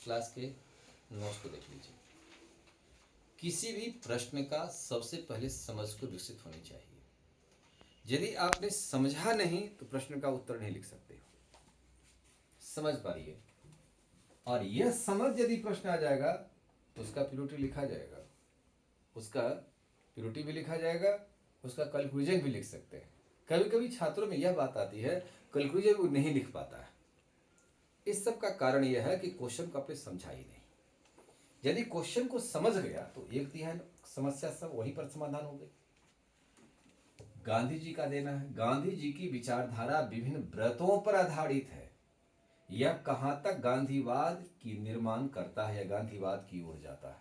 Class के notes को देख लीजिए। किसी भी प्रश्न का सबसे पहले समझ को विकसित होनी चाहिए। यदि आपने समझा नहीं तो प्रश्न का उत्तर नहीं लिख सकते हो। समझ पाइए, और यह समझ यदि प्रश्न आ जाएगा तो उसका पीओटी लिखा जाएगा, उसका पीओटी भी लिखा जाएगा, उसका कंक्लूजन भी लिख सकते हैं। कभी कभी छात्रों में यह बात आती है कंक्लूजन वो नहीं लिख पाता है। इस सब का कारण यह है कि क्वेश्चन को आपने समझा ही नहीं। यदि क्वेश्चन को समझ गया तो एक तिहाई समस्या सब वहीं पर समाधान हो गई। गांधी जी का देना है, गांधी जी की विचारधारा विभिन्न व्रतों पर आधारित है। यह कहां तक गांधीवाद की निर्माण करता है या गांधीवाद की ओर जाता है।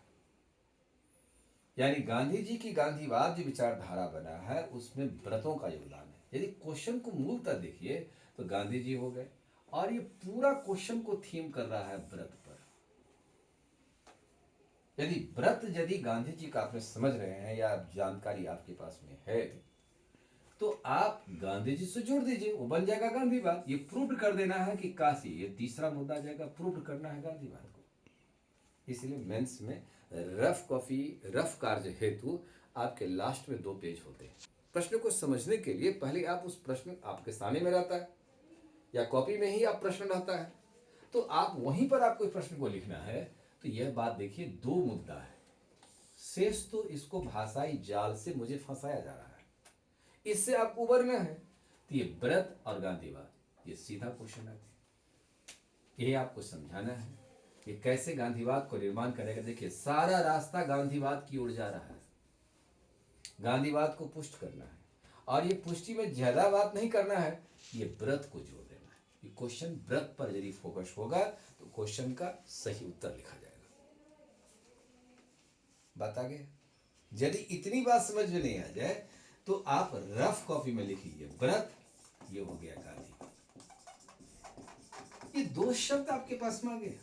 यानी गांधी जी की गांधीवाद जो विचारधारा बना है उसमें व्रतों का योगदान है। यदि क्वेश्चन को मूलतः देखिए तो गांधी जी हो गए, और ये पूरा क्वेश्चन को थीम कर रहा है व्रत पर। यदि गांधी जी का आपने समझ रहे हैं या जानकारी आपके पास में है तो आप गांधी जी से जोड़ दीजिए, वो बन जाएगा गांधीवाद। ये प्रूव कर देना है कि काशी, ये तीसरा मुद्दा आ जाएगा, प्रूव करना है गांधीवाद को। इसलिए मेंस में रफ कार्य हेतु आपके लास्ट में 2 पेज होते हैं। प्रश्न को समझने के लिए पहले आप उस प्रश्न आपके सामने में रहता है या कॉपी में ही आप प्रश्न रहता है तो आप वहीं पर आपको प्रश्न को लिखना है। तो यह बात देखिए, 2 मुद्दा है, शेष तो इसको भाषाई जाल से मुझे फंसाया जा रहा है, इससे आपको उबरना है। तो ये व्रत और गांधीवाद, ये सीधा क्वेश्चन है, ये आपको समझाना है कि कैसे गांधीवाद को निर्माण करेगा। देखिए सारा रास्ता गांधीवाद की ओर जा रहा है, गांधीवाद को पुष्ट करना है, और ये पुष्टि में ज्यादा बात नहीं करना है, ये व्रत को जोड़ देना है। ये क्वेश्चन व्रत पर यदि फोकस होगा तो क्वेश्चन का सही उत्तर लिखा जाएगा। बात आ गई। यदि इतनी बात समझ में नहीं आ जाए तो आप रफ कॉपी में लिखिए व्रत, ये हो गया गांधी। ये 2 शब्द आपके पास में आ गए।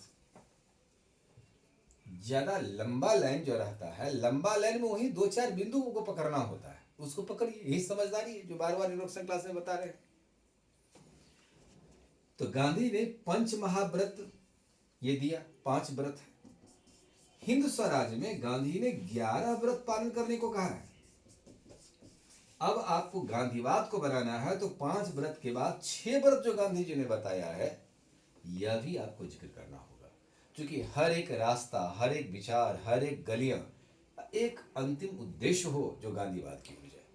ज्यादा लंबा लाइन जो रहता है, लंबा लाइन में वही 2-4 बिंदुओं को पकड़ना होता है, उसको पकड़िए। यही समझदारी है जो बार बार इंट्रोडक्शन क्लास में बता रहे हैं। तो गांधी ने पंच महाव्रत ये दिया, 5 व्रत है। हिंद स्वराज में गांधी ने 11 व्रत पालन करने को कहा है। अब आपको गांधीवाद को बनाना है तो 5 व्रत के बाद 6 व्रत जो गांधी जी ने बताया है यह भी आपको जिक्र करना होगा, क्योंकि हर एक रास्ता, हर एक विचार, हर एक गलियां एक अंतिम उद्देश्य हो जो गांधीवाद की हो जाए।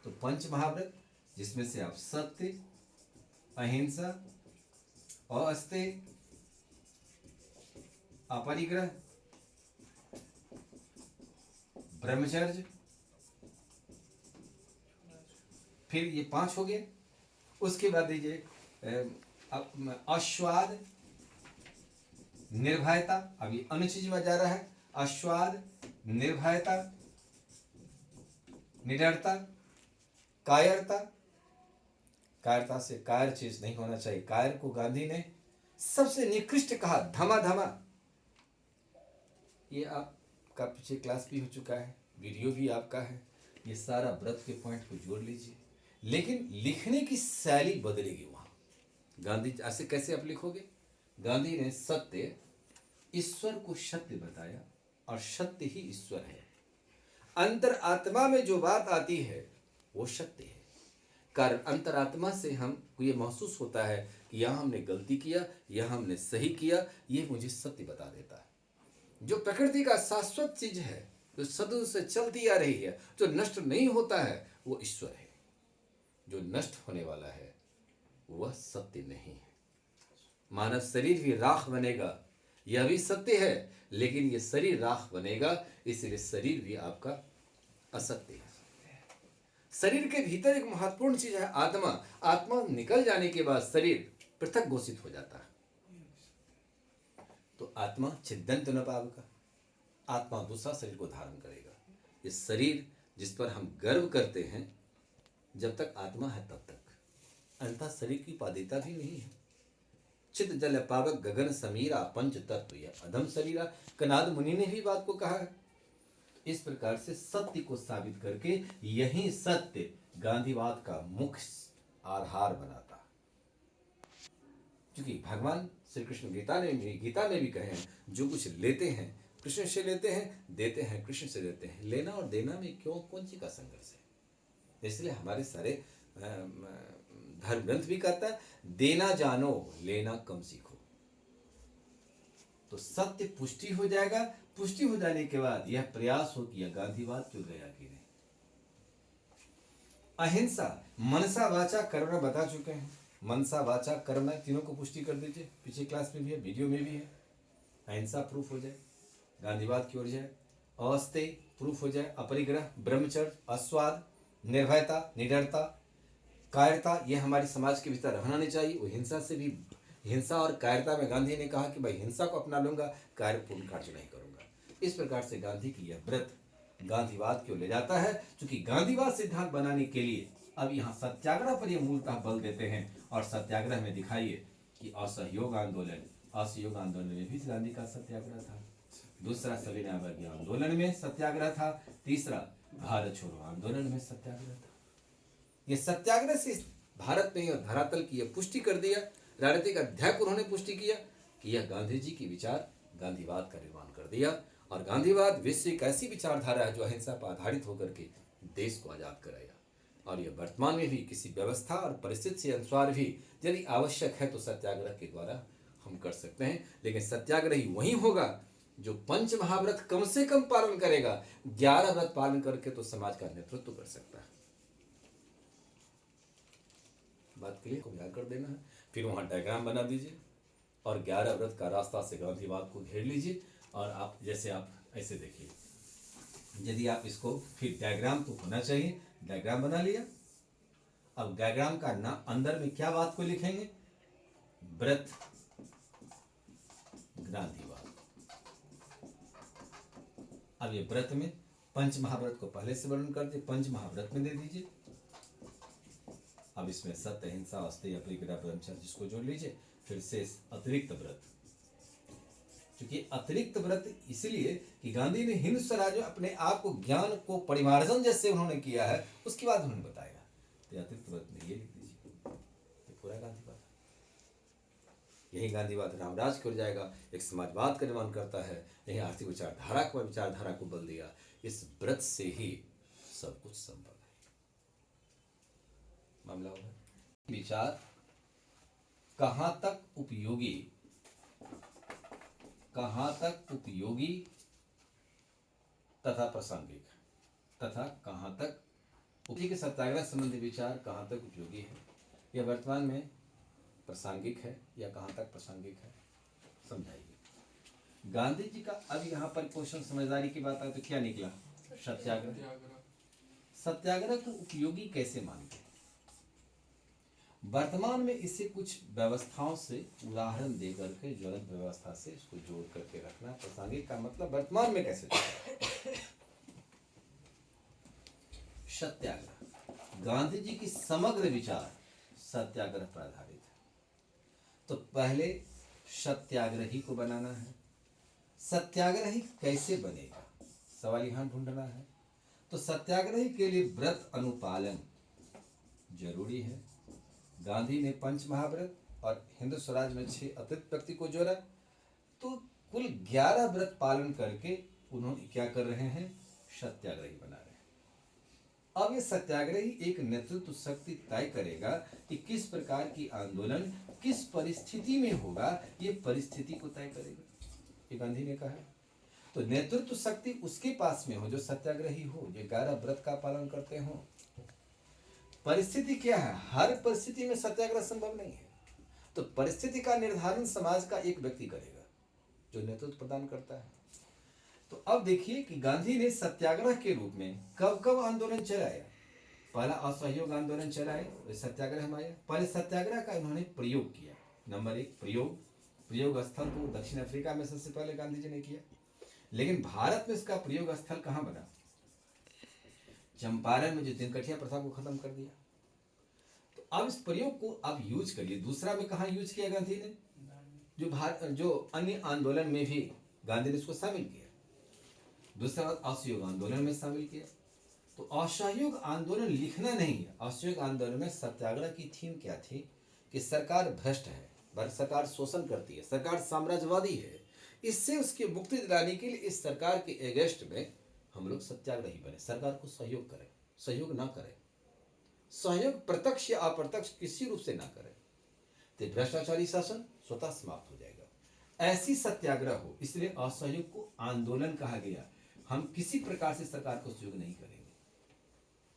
तो पंच महाव्रत, जिसमें से आप सत्य, अहिंसा, अस्तेय, अपरिग्रह, ब्रह्मचर्य, फिर ये 5 हो गए। उसके बाद दीजिए अश्वाद, निर्भयता, अभी अन्य चीज में जा रहा है। अश्वाद, निर्भयता, निडरता, कायरता। कायरता से कायर चीज नहीं होना चाहिए। कायर को गांधी ने सबसे निकृष्ट कहा, धमा। ये आपका पीछे क्लास भी हो चुका है, वीडियो भी आपका है। ये सारा व्रत के पॉइंट को जोड़ लीजिए, लेकिन लिखने की शैली बदलेगी। वहां गांधी ऐसे कैसे आप लिखोगे? गांधी ने सत्य, ईश्वर को सत्य बताया और सत्य ही ईश्वर है। अंतर आत्मा में जो बात आती है वो सत्य है। कारण अंतरात्मा से हमको ये महसूस होता है कि यहाँ हमने गलती किया, यहाँ हमने सही किया, ये मुझे सत्य बता देता है। जो प्रकृति का शाश्वत चीज है, जो सदियों से चलती आ रही है, जो नष्ट नहीं होता है, वो ईश्वर है। जो नष्ट होने वाला है वह सत्य नहीं है। मानव शरीर भी राख बनेगा, यह भी सत्य है, लेकिन ये शरीर राख बनेगा, इसलिए शरीर भी आपका असत्य है। शरीर के भीतर एक महत्वपूर्ण चीज है आत्मा। आत्मा निकल जाने के बाद शरीर पृथक घोषित हो जाता है। तो आत्मा छिद्यंत न पावका, आत्मा दूसरा शरीर को धारण करेगा। ये शरीर जिस पर हम गर्व करते हैं, जब तक आत्मा है तब तक, अन्यथा शरीर की पादिता भी नहीं है। चित जल पावक गगन समीरा, पंच तत्व यह अधम शरीरा। कनाद मुनि ने भी बात को कहा है। इस प्रकार से सत्य को साबित करके यही सत्य गांधीवाद का मुख्य आधार बनाता है। क्योंकि भगवान श्री कृष्ण गीता में भी कहे हैं, जो कुछ लेते हैं कृष्ण से लेते हैं, देते हैं कृष्ण से देते हैं। लेना और देना में क्यों कौन सी का संघर्ष है? इसलिए हमारे सारे धर्म ग्रंथ भी कहता है, देना जानो लेना कम सीखो। तो सत्य पुष्टि हो जाएगा। पुष्टि हो जाने के बाद यह प्रयास हो कि यह गांधीवाद क्यों गया कि नहीं। अहिंसा, मनसा वाचा कर्म बता चुके हैं। मनसा वाचा कर्म तीनों को पुष्टि कर दीजिए, पिछली क्लास में भी है, वीडियो में भी है। अहिंसा प्रूफ हो जाए, गांधीवाद की ओर जाए। अस्तेय प्रूफ हो जाए, अपरिग्रह, ब्रह्मचर्य, अस्वाद, निर्भयता, निडरता, कायरता, ये हमारे समाज के भीतर रहना नहीं चाहिए। वो हिंसा से भी, हिंसा और कायरता में गांधी ने कहा कि भाई हिंसा को अपना लूंगा, कायरपूर्ण कार्य नहीं करूंगा। इस प्रकार से गांधी की यह व्रत गांधीवाद क्यों ले जाता है? क्योंकि गांधीवाद सिद्धांत बनाने के लिए अब यहाँ सत्याग्रह पर यह मूलतः बल देते हैं। और सत्याग्रह में दिखाइए कि असहयोग आंदोलन में भी गांधी का सत्याग्रह था। दूसरा सविनय अवज्ञा आंदोलन में सत्याग्रह था। तीसरा भारत छोड़ो आंदोलन में सत्याग्रह था। ये सत्याग्रह से भारत में और धरातल की यह पुष्टि कर दिया, राजनीतिक अध्याय को उन्होंने पुष्टि किया कि यह गांधी जी की विचार गांधीवाद का निर्माण कर दिया। और गांधीवाद विश्व एक ऐसी विचारधारा है जो अहिंसा पर आधारित होकर के देश को आजाद कराएगा। और यह वर्तमान में भी किसी व्यवस्था और परिस्थिति से अनुसार भी यदि आवश्यक है तो सत्याग्रह के द्वारा हम कर सकते हैं। लेकिन सत्याग्रही वही होगा जो पंच महाव्रत कम से कम पालन करेगा। 11 व्रत पालन करके तो समाज का नेतृत्व कर सकता है। बात क्लियर को याद कर देना है। फिर वहां डायग्राम बना दीजिए और 11 व्रत का रास्ता से गांधीवाद को घेर लीजिए। और आप जैसे आप ऐसे देखिए, यदि आप इसको फिर डायग्राम तो होना चाहिए, डायग्राम बना लिया। अब डायग्राम का ना अंदर में क्या बात को लिखेंगे? व्रत गांधीवाद। अब ये व्रत में पंच महाव्रत को पहले से वर्णन करते, पंच महाव्रत में दे दीजिए। अब इसमें सत्य, अहिंसा, अस्तेय, अपरिग्रह, ब्रह्मचर्य जिसको जोड़ लीजिए। फिर से अतिरिक्त व्रत, क्योंकि अतिरिक्त व्रत इसलिए कि गांधी ने हिंद स्वराज में अपने आप को ज्ञान को परिमार्जन जैसे उन्होंने किया है, उसके बाद उन्होंने बताया। तो अतिरिक्त व्रत में ये लिख दीजिए, तो पूरा गांधीवाद। यही गांधीवाद रामराज की ओर जाएगा, एक समाजवाद का निर्माण करता है। यही आर्थिक विचारधारा को बल दिया। इस व्रत से ही सब कुछ संभव है। मामला होगा विचार कहां तक उपयोगी तथा प्रासंगिक, तथा कहां तक उपयोगी सत्याग्रह संबंधी विचार कहां तक उपयोगी है, यह वर्तमान में प्रासंगिक है या कहां तक प्रासंगिक है, समझाइए। गांधी जी का अब यहाँ पर क्वेश्चन समझदारी की बात है तो क्या निकला? सत्याग्रह को उपयोगी कैसे मानते हैं? वर्तमान में इसे कुछ व्यवस्थाओं से उदाहरण दे करके ज्वलंत व्यवस्था से इसको जोड़ करके रखना। प्रासंगिक का मतलब वर्तमान में कैसे सत्याग्रह। गांधी जी की समग्र विचार सत्याग्रह पर आधारित है। तो पहले सत्याग्रही को बनाना है। सत्याग्रही कैसे बनेगा, सवाल यहां ढूंढना है। तो सत्याग्रही के लिए व्रत अनुपालन जरूरी है। गांधी ने पंच महाव्रत और हिंदू स्वराज में 6 अतिरिक्त व्यक्ति को जोड़ा, तो कुल 11 व्रत पालन करके उन्होंने क्या कर रहे हैं? सत्याग्रही बना रहे हैं। अब ये सत्याग्रही एक नेतृत्व शक्ति तय करेगा कि किस प्रकार की आंदोलन किस परिस्थिति में होगा, ये परिस्थिति को तय करेगा, ये गांधी ने कहा है। तो नेतृत्व शक्ति उसके पास में हो जो सत्याग्रही हो, जो 11 व्रत का पालन करते हो। परिस्थिति क्या है? हर परिस्थिति में सत्याग्रह संभव नहीं है। तो परिस्थिति का निर्धारण समाज का एक व्यक्ति करेगा जो नेतृत्व प्रदान करता है। तो अब देखिए कि गांधी ने सत्याग्रह के रूप में कब कब आंदोलन चलाया। पहला असहयोग आंदोलन चलाए, सत्याग्रह में आया। पहले सत्याग्रह का इन्होंने प्रयोग किया। नंबर 1 प्रयोग स्थल तो दक्षिण अफ्रीका में सबसे पहले गांधी जी ने किया। लेकिन भारत में इसका प्रयोग स्थल कहां बना? चंपारण में, जो दिनकठिया प्रथा को खत्म कर दिया। तो अब इस प्रयोग को अब यूज करिए। दूसरा में कहा यूज किया गांधी ने? जो अन्य आंदोलन में भी गांधी ने इसको शामिल किया। दूसरा बात, असहयोग आंदोलन में शामिल किया। तो असहयोग आंदोलन लिखना नहीं है। असहयोग आंदोलन में सत्याग्रह की थीम क्या थी कि सरकार भ्रष्ट है, भारत सरकार शोषण करती है, सरकार साम्राज्यवादी है। इससे उसकी मुक्ति दिलाने के लिए इस सरकार के अगेंस्ट में हम लोग सत्याग्रही बने, सरकार को सहयोग करें, सहयोग ना करें, सहयोग प्रत्यक्ष या अप्रत्यक्ष किसी रूप से ना करें, तो भ्रष्टाचारी शासन स्वतः समाप्त हो जाएगा। ऐसी सत्याग्रह हो, इसलिए असहयोग को आंदोलन कहा गया। हम किसी प्रकार से सरकार को सहयोग नहीं करेंगे,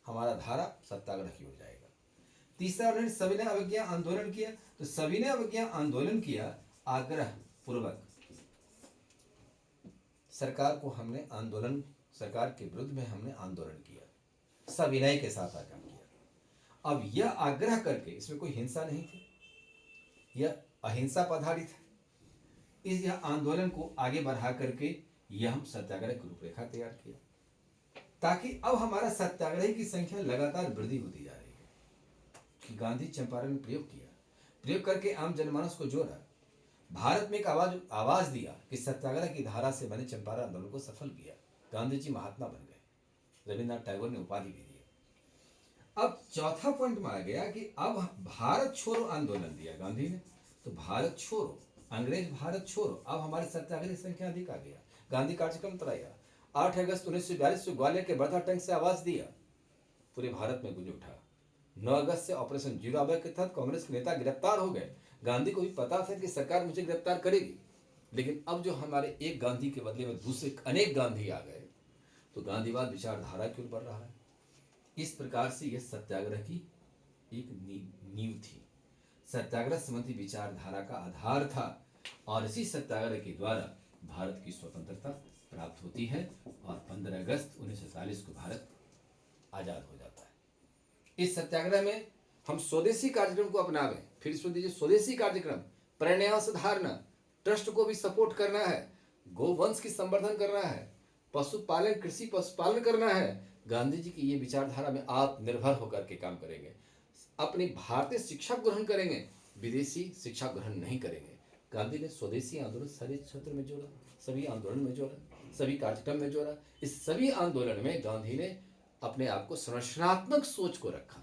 हमारा धारा सत्याग्रह की हो जाएगा। तीसरा उन्होंने सभी ने अवज्ञा आंदोलन किया, तो सभी ने अवज्ञा आंदोलन किया, आग्रह पूर्वक सरकार को हमने आंदोलन, सरकार के विरुद्ध में हमने आंदोलन किया, सविनय के साथ आग्रह किया। अब यह आग्रह करके, इसमें कोई हिंसा नहीं थी, यह अहिंसा पर आधारित है। इस यह आंदोलन को आगे बढ़ा करके यह हम सत्याग्रह की रूपरेखा तैयार किया, ताकि अब हमारा सत्याग्रही की संख्या लगातार वृद्धि होती जा रही है। कि गांधी चंपारण में प्रयोग किया, प्रयोग करके आम जनमानस को जोड़ा, भारत में एक आवाज दिया कि सत्याग्रह की धारा से बने चंपारण आंदोलन को सफल किया। गांधी जी महात्मा बन गए, रविन्द्रनाथ टैगोर ने उपाधि भी दी। अब चौथा पॉइंट में आ गया कि अब भारत छोड़ो आंदोलन दिया गांधी ने, तो भारत छोड़ो, अंग्रेज भारत छोड़ो, अब हमारे सत्याग्रह संख्या अधिक आ गया। गांधी कार्यक्रम चलाया, 8 अगस्त 1942 को ग्वालियर के बर्धा टैंक से आवाज दिया, पूरे भारत में गूंज उठा। 9 अगस्त से ऑपरेशन जीरो अवय के तहत कांग्रेस के नेता गिरफ्तार हो गए। गांधी को भी पता था कि सरकार मुझे गिरफ्तार करेगी, लेकिन अब जो हमारे एक गांधी के बदले में दूसरे अनेक गांधी आ गए, तो गांधीवाद विचारधारा क्यों बढ़ रहा है। इस प्रकार से यह सत्याग्रह की एक नींव थी, सत्याग्रह संबंधी विचारधारा का आधार था, और इसी सत्याग्रह के द्वारा भारत की स्वतंत्रता प्राप्त होती है और 15 अगस्त 1947 को भारत आजाद हो जाता है। इस सत्याग्रह में हम स्वदेशी कार्यक्रम को अपनावें, फिर सुन दीजिए, स्वदेशी कार्यक्रम, प्रन्यास धारणा, ट्रस्ट को भी सपोर्ट करना है, गोवंश की संवर्धन करना है, पशुपालन, कृषि पशुपालन करना है। गांधी जी की ये विचारधारा में आत्मनिर्भर होकर के काम करेंगे, अपनी भारतीय शिक्षा ग्रहण करेंगे, विदेशी शिक्षा ग्रहण नहीं करेंगे। गांधी ने स्वदेशी आंदोलन सारे क्षेत्र में जोड़ा, सभी आंदोलन में जोड़ा, सभी कार्यक्रम में जोड़ा। इस सभी आंदोलन में गांधी ने अपने आप को संरचनात्मक सोच को रखा।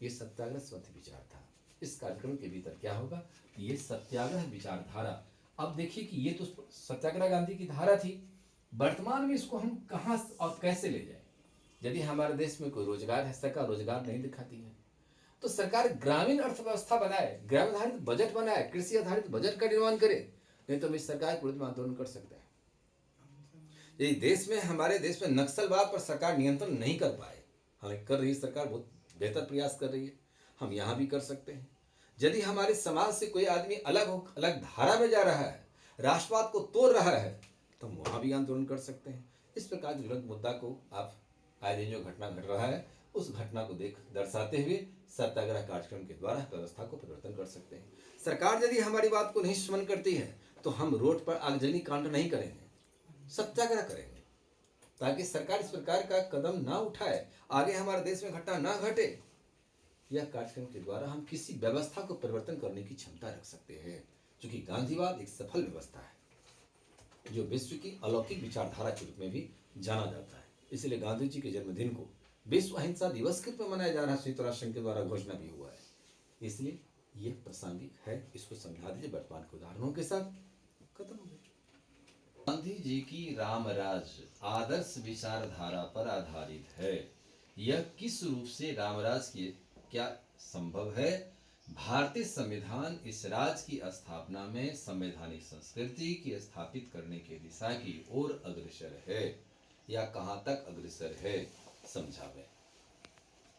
ये सत्याग्रह स्वतः विचार था। इस कार्यक्रम के भीतर क्या होगा, ये सत्याग्रह विचारधारा। अब देखिए कि ये तो सत्याग्रह गांधी की धारा थी, वर्तमान में इसको हम कहाँ और कैसे ले जाए। यदि हमारे देश में कोई रोजगार है, सरकार रोजगार नहीं दिखाती है, तो सरकार ग्रामीण अर्थव्यवस्था बनाए, ग्रामीण आधारित बजट बनाए, कृषि आधारित बजट का निर्माण करे, नहीं तो हम इस सरकार के विरुद्ध में आंदोलन कर सकते हैं। यदि देश में, हमारे देश में नक्सलवाद पर सरकार नियंत्रण नहीं कर पाए, हालांकि कर रही है सरकार, बहुत बेहतर प्रयास कर रही है, हम यहाँ भी कर सकते हैं। यदि हमारे समाज से कोई आदमी अलग अलग धारा में जा रहा है, राष्ट्रवाद को तोड़ रहा है, तो हम वहाँ भी आंदोलन कर सकते हैं। इस प्रकार के ज्वलंत मुद्दा को आप आए दिन जो घटना घट रहा है, उस घटना को दर्शाते हुए सत्याग्रह कार्यक्रम के द्वारा व्यवस्था को परिवर्तन कर सकते हैं। सरकार यदि हमारी बात को नहीं स्मरण करती है, तो हम रोड पर आगजनी कांड नहीं करेंगे, सत्याग्रह करेंगे, ताकि सरकार इस प्रकार का कदम ना उठाए, आगे हमारे देश में घटना ना घटे। यह कार्यक्रम के द्वारा हम किसी व्यवस्था को परिवर्तन करने की क्षमता रख सकते हैं, क्योंकि गांधीवाद एक सफल व्यवस्था है जो विश्व की अलौकिक विचारधारा के रूप में भी जाना जाता है। इसलिए गांधी जी के जन्मदिन को विश्व अहिंसा दिवस के रूप में मनाया जा रहा है, संयुक्त राष्ट्र संघ के द्वारा घोषणा भी हुआ है, इसलिए यह प्रासंगिक है। इसको समझा दीजिए वर्तमान के उदाहरणों के साथ, खत्म हो गया। गांधी जी की रामराज आदर्श विचारधारा पर आधारित है। यह किस रूप से रामराज की क्या संभव है? भारतीय संविधान इस राज की स्थापना में संवैधानिक संस्कृति की स्थापित करने की दिशा की ओर अग्रसर है, या कहां तक अग्रसर है, समझावे।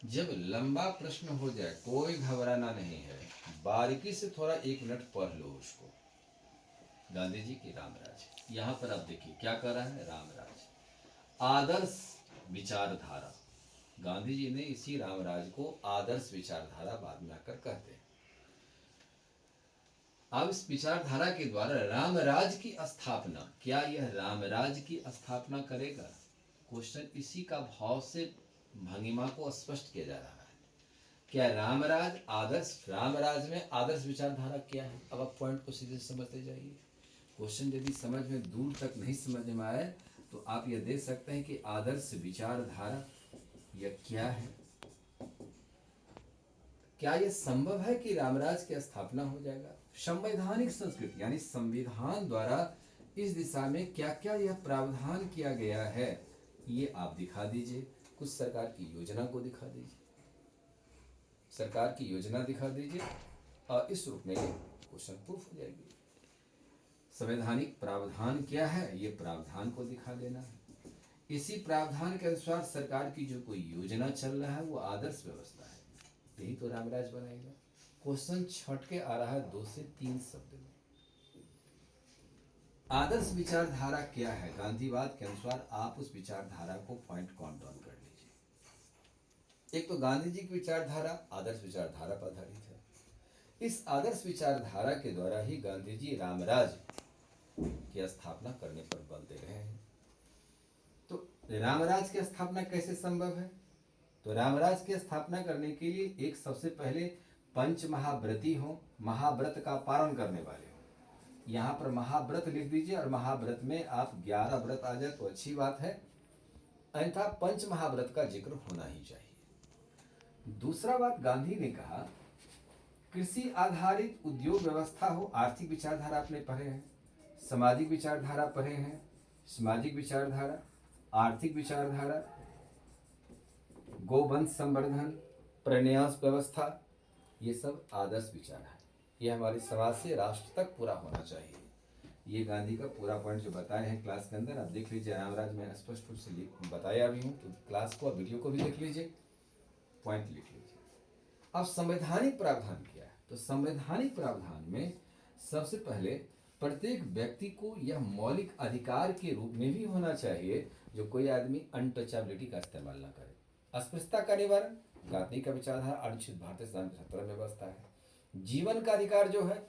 जब लंबा प्रश्न हो जाए, कोई घबराना नहीं है, बारीकी से थोड़ा 1 मिनट पढ़ लो उसको। गांधी जी की रामराज, यहां पर आप देखिए क्या कर रहा है, रामराज आदर्श विचारधारा। गांधी जी ने इसी रामराज को आदर्श विचारधारा बाद में आकर कहते हैं। अब इस विचारधारा के द्वारा रामराज की स्थापना, क्या यह रामराज की स्थापना करेगा? क्वेश्चन इसी का भाव से भंगिमा को स्पष्ट किया जा रहा है। क्या रामराज आदर्श, रामराज में आदर्श विचारधारा क्या है? अब आप पॉइंट को सीधे समझते जाइए। क्वेश्चन यदि समझ में दूर तक नहीं समझ में आए, तो आप यह देख सकते हैं कि आदर्श विचारधारा यह क्या है। क्या यह संभव है कि रामराज की स्थापना हो जाएगा? संवैधानिक संस्कृति यानी संविधान द्वारा इस दिशा में क्या क्या यह प्रावधान किया गया है, ये आप दिखा दीजिए। कुछ सरकार की योजना को दिखा दीजिए, सरकार की योजना दिखा दीजिए, और इस रूप में क्वेश्चन प्रूफ हो जाएगी। संवैधानिक प्रावधान क्या है, ये प्रावधान को दिखा देना है। इसी प्रावधान के अनुसार सरकार की जो कोई योजना चल रहा है वो आदर्श व्यवस्था है, यही तो रामराज बनाएगा। क्वेश्चन छट के आ रहा है 2 से 3 शब्द में। आदर्श विचारधारा क्या है, गांधीवाद के अनुसार आप उस विचारधारा को पॉइंट काउंट डाउन कर लीजिए। एक तो गांधी जी की विचारधारा आदर्श विचारधारा पर आधारित है। इस आदर्श विचारधारा के द्वारा ही गांधी जी रामराज की स्थापना करने पर बल दे रहे हैं। तो रामराज की स्थापना कैसे संभव है, तो रामराज की स्थापना करने के लिए एक सबसे पहले पंच महाव्रती हो, महाव्रत का पालन करने वाले हो। यहाँ पर महाव्रत लिख दीजिए, और महाव्रत में आप 11 व्रत आ जाए तो अच्छी बात है, अन्यथा पंच महाव्रत का जिक्र होना ही चाहिए। दूसरा बात गांधी ने कहा कृषि आधारित उद्योग व्यवस्था हो। आर्थिक विचारधारा आपने पढ़े हैं, सामाजिक विचारधारा पढ़े हैं, सामाजिक विचारधारा, आर्थिक विचारधारा, गोवंश संवर्धन, प्रन्यास व्यवस्था, ये सब आदर्श विचार है। ये हमारे समाज से राष्ट्र तक पूरा होना चाहिए। ये गांधी का पूरा पॉइंट जो बताए हैं क्लास के अंदर, आप देख लीजिए। रामराज में स्पष्ट रूप से बताया भी हूँ, तो क्लास को और वीडियो को भी देख लीजिए, पॉइंट लिख लीजिए। अब संवैधानिक प्रावधान क्या है, तो संवैधानिक प्रावधान में सबसे पहले प्रत्येक व्यक्ति को यह मौलिक अधिकार के रूप में भी होना चाहिए जो कोई आदमी अनटचेबिलिटी का इस्तेमाल न करे। अस्पृश्यता का निवारण, गांधी का विचारधारा अनुच्छेद भारतीय संविधान की 17 में व्यवस्था है। जीवन का अधिकार जो है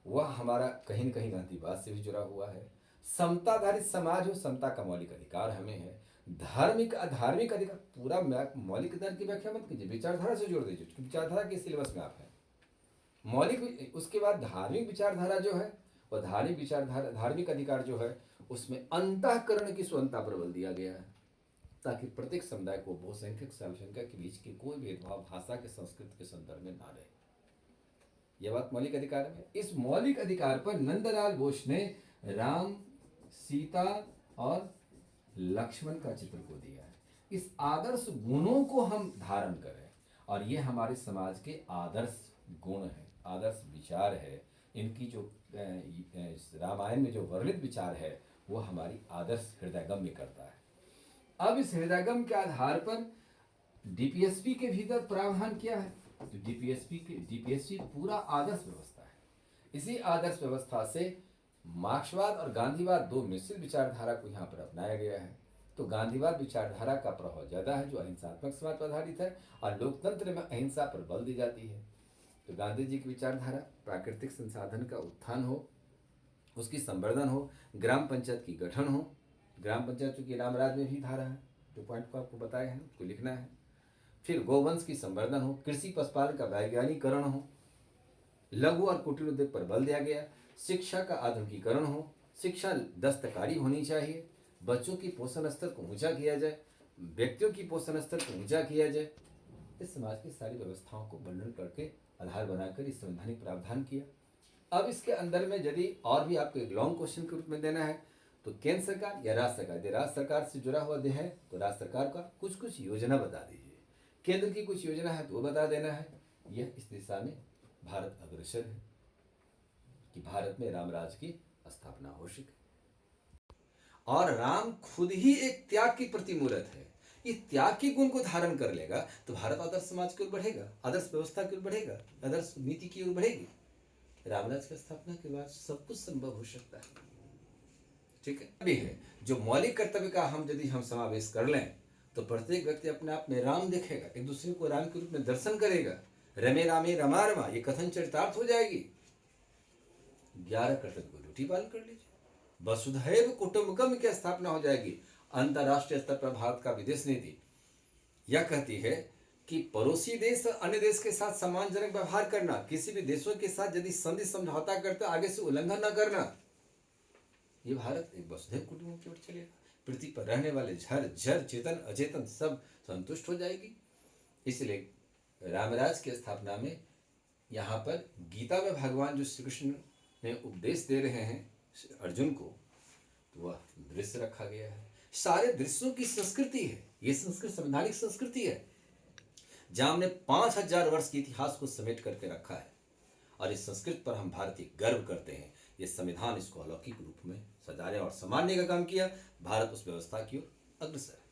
वह हमारा कहीं न कहीं गांधीवाद से भी जुड़ा हुआ है। समताधारित समाज हो, समता का मौलिक अधिकार हमें है। धार्मिक अधार्मिक अधिकार, पूरा मौलिक अधिकार की व्याख्या मत कीजिए, विचारधारा से जोड़ दीजिए, विचारधारा के सिलेबस में आप है मौलिक। उसके बाद धार्मिक विचारधारा जो है वह धार्मिक विचारधारा, धार्मिक अधिकार जो है उसमें अंतःकरण की स्वतंत्रता पर बल दिया गया है, ताकि प्रत्येक समुदाय को बहुसंख्यक अल्पसंख्यक के बीच की कोई भेदभाव भाषा के संस्कृति के संदर्भ में ना रहे। यह बात मौलिक अधिकार में। इस मौलिक अधिकार पर नंदलाल बोस ने राम, सीता और लक्ष्मण का चित्र को दिया है। इस आदर्श गुणों को हम धारण करें, और ये हमारे समाज के आदर्श गुण है, आदर्श विचार है। इनकी जो रामायण में जो वर्णित विचार है वो हमारी आदर्श हृदयगम्य करता है। अब इस हृदयगम के आधार पर डीपीएसपी के भीतर प्रावधान किया है, तो डीपीएसपी पूरा आदर्श व्यवस्था है। इसी आदर्श व्यवस्था से मार्क्सवाद और गांधीवाद दो मिश्रित विचारधारा को यहाँ पर अपनाया गया है। तो गांधीवाद विचारधारा का प्रभाव ज्यादा है जो अहिंसात्मक समाज पर आधारित है, और लोकतंत्र में अहिंसा पर बल दी जाती है। तो गांधी जी की विचारधारा प्राकृतिक संसाधन का उत्थान हो, उसकी संवर्धन हो, ग्राम पंचायत की गठन हो। ग्राम पंचायत चूंकि रामराज में भी धारा है, जो पॉइंट को आपको बताए हैं उसको लिखना है। फिर गोवंश की संवर्धन हो, कृषि पशुपालन का वैज्ञानिकरण हो, लघु और कुटीर उद्योग पर बल दिया गया, शिक्षा का आधुनिकीकरण हो, शिक्षा दस्तकारी होनी चाहिए, बच्चों की पोषण स्तर को ऊंचा किया जाए, व्यक्तियों की पोषण स्तर को ऊंचा किया जाए। इस समाज की सारी व्यवस्थाओं को वर्णन करके आधार बनाकर इस संवैधानिक प्रावधान किया। अब इसके अंदर में यदि और भी आपको एक लॉन्ग क्वेश्चन के रूप में देना है तो केंद्र सरकार या राज्य सरकार, यदि राज्य सरकार से जुड़ा हुआ है तो राज्य सरकार का कुछ कुछ योजना बता दीजिए, केंद्र की कुछ योजना है तो वो बता देना है। यह इस दिशा में भारत अग्रसर है कि भारत में रामराज की स्थापना हो सके। और राम खुद ही एक त्याग की प्रतिमूर्त है। ये त्याग के गुण को धारण कर लेगा तो भारत आदर्श समाज की ओर बढ़ेगा, आदर्श व्यवस्था की ओर बढ़ेगा, आदर्श नीति की ओर बढ़ेगी। रामराज की स्थापना के बाद सब कुछ संभव हो सकता है। ठीक है, अभी है जो मौलिक कर्तव्य का यदि हम समावेश कर लें तो प्रत्येक व्यक्ति अपने आप में राम देखेगा, एक दूसरे को राम के रूप में दर्शन करेगा। रमे रामे रमा रमा, ये कथन चरितार्थ हो जाएगी। 11 कर्तव्य को ड्यूटी पालन कर लीजिए। वसुधैव कुटुंबकम की स्थापना हो जाएगी। अंतरराष्ट्रीय स्तर पर भारत का विदेश नीति यह कहती है कि पड़ोसी देश अन्य देश के साथ सम्मानजनक व्यवहार करना, किसी भी देशों के साथ यदि संधि समझौता करते आगे से उल्लंघन न करना। ये भारत एक वसुधैव कुटुंबकम की ओर चलेगा। पृथ्वी पर रहने वाले झर झर चेतन अचेतन सब संतुष्ट हो जाएगी। इसलिए रामराज की स्थापना में यहाँ पर गीता में भगवान जो श्री कृष्ण ने उपदेश दे रहे हैं अर्जुन को, तो वह दृश्य रखा गया है। सारे दृश्यों की संस्कृति है ये। संस्कृत संवैधानिक संस्कृति है जहाँ हमने 5000 वर्ष के इतिहास को समेट करके रखा है, और इस संस्कृत पर हम भारतीय गर्व करते हैं। ये संविधान इसको अलौकिक रूप में सजाने और संभालने का काम किया। भारत उस व्यवस्था की ओर अग्रसर है।